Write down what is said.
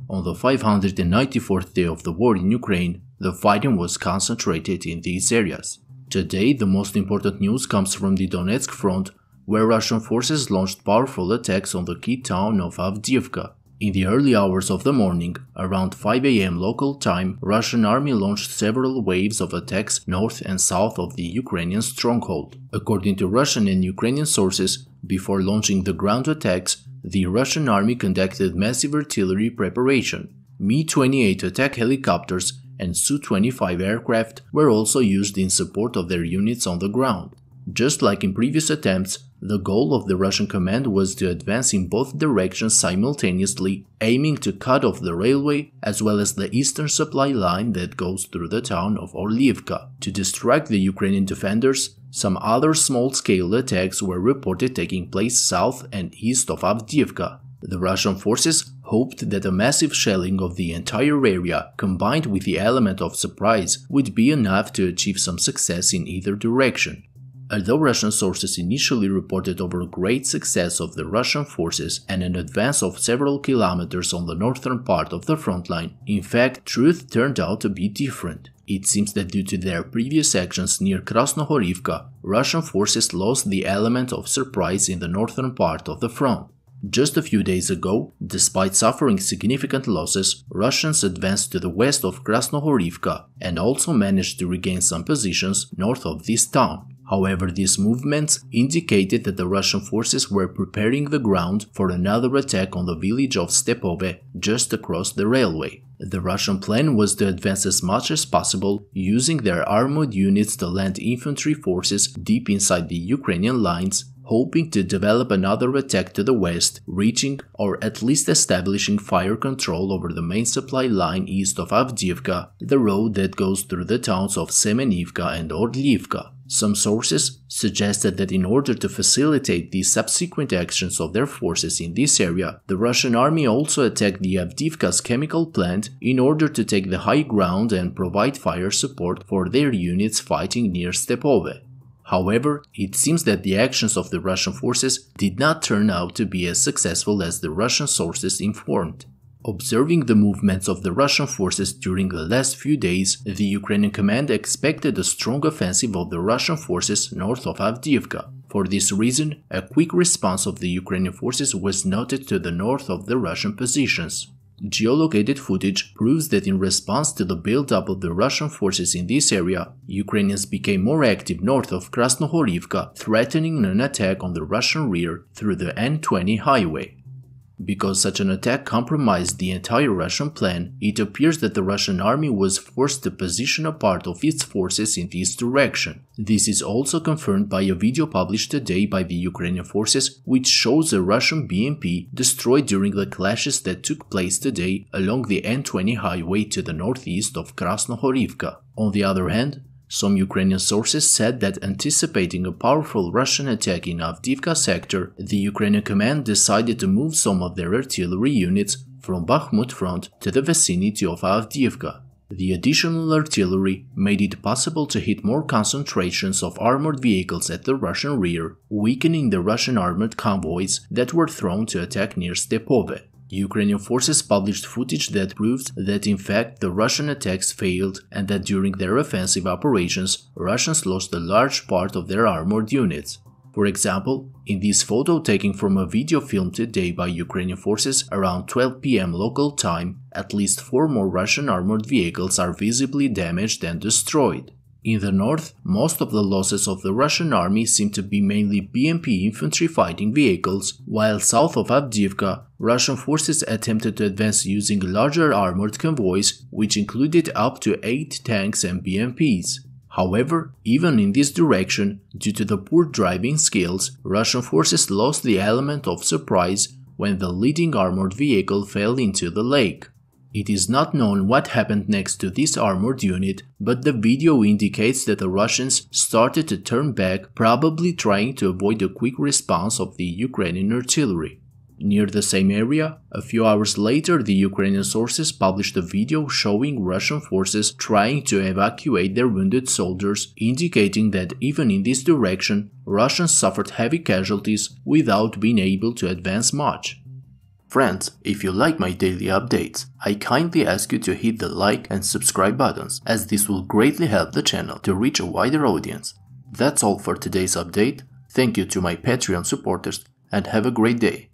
On the 594th day of the war in Ukraine, the fighting was concentrated in these areas. Today, the most important news comes from the Donetsk front, where Russian forces launched powerful attacks on the key town of Avdiivka. In the early hours of the morning, around 5 a.m. local time, Russian army launched several waves of attacks north and south of the Ukrainian stronghold. According to Russian and Ukrainian sources, before launching the ground attacks, the Russian army conducted massive artillery preparation. Mi-28 attack helicopters and Su-25 aircraft were also used in support of their units on the ground. Just like in previous attempts, the goal of the Russian command was to advance in both directions simultaneously, aiming to cut off the railway as well as the eastern supply line that goes through the town of Avdiivka. To distract the Ukrainian defenders, some other small-scale attacks were reported taking place south and east of Avdiivka. The Russian forces hoped that a massive shelling of the entire area, combined with the element of surprise, would be enough to achieve some success in either direction. Although Russian sources initially reported over great success of the Russian forces and an advance of several kilometers on the northern part of the front line, in fact, truth turned out to be different. It seems that due to their previous actions near Krasnohorivka, Russian forces lost the element of surprise in the northern part of the front. Just a few days ago, despite suffering significant losses, Russians advanced to the west of Krasnohorivka and also managed to regain some positions north of this town. However, these movements indicated that the Russian forces were preparing the ground for another attack on the village of Stepove, just across the railway. The Russian plan was to advance as much as possible, using their armored units to land infantry forces deep inside the Ukrainian lines, hoping to develop another attack to the west, reaching or at least establishing fire control over the main supply line east of Avdiivka, the road that goes through the towns of Semenivka and Orliivka. Some sources suggested that in order to facilitate the subsequent actions of their forces in this area, the Russian army also attacked the Avdiivka's chemical plant in order to take the high ground and provide fire support for their units fighting near Stepove. However, it seems that the actions of the Russian forces did not turn out to be as successful as the Russian sources informed. Observing the movements of the Russian forces during the last few days, the Ukrainian command expected a strong offensive of the Russian forces north of Avdiivka. For this reason, a quick response of the Ukrainian forces was noted to the north of the Russian positions. Geolocated footage proves that in response to the build-up of the Russian forces in this area, Ukrainians became more active north of Krasnohorivka, threatening an attack on the Russian rear through the N20 highway. Because such an attack compromised the entire Russian plan, it appears that the Russian army was forced to position a part of its forces in this direction. This is also confirmed by a video published today by the Ukrainian forces, which shows a Russian BMP destroyed during the clashes that took place today along the N20 highway to the northeast of Krasnohorivka. On the other hand, some Ukrainian sources said that anticipating a powerful Russian attack in Avdiivka sector, the Ukrainian command decided to move some of their artillery units from Bakhmut front to the vicinity of Avdiivka. The additional artillery made it possible to hit more concentrations of armored vehicles at the Russian rear, weakening the Russian armored convoys that were thrown to attack near Stepove. Ukrainian forces published footage that proves that in fact the Russian attacks failed and that during their offensive operations, Russians lost a large part of their armored units. For example, in this photo taken from a video filmed today by Ukrainian forces around 12 p.m. local time, at least 4 more Russian armored vehicles are visibly damaged and destroyed. In the north, most of the losses of the Russian army seem to be mainly BMP infantry fighting vehicles, while south of Avdiivka, Russian forces attempted to advance using larger armored convoys, which included up to 8 tanks and BMPs. However, even in this direction, due to the poor driving skills, Russian forces lost the element of surprise when the leading armored vehicle fell into the lake. It is not known what happened next to this armored unit, but the video indicates that the Russians started to turn back, probably trying to avoid a quick response of the Ukrainian artillery. Near the same area, a few hours later, the Ukrainian sources published a video showing Russian forces trying to evacuate their wounded soldiers, indicating that even in this direction, Russians suffered heavy casualties without being able to advance much. Friends, if you like my daily updates, I kindly ask you to hit the like and subscribe buttons, as this will greatly help the channel to reach a wider audience. That's all for today's update. Thank you to my Patreon supporters and have a great day.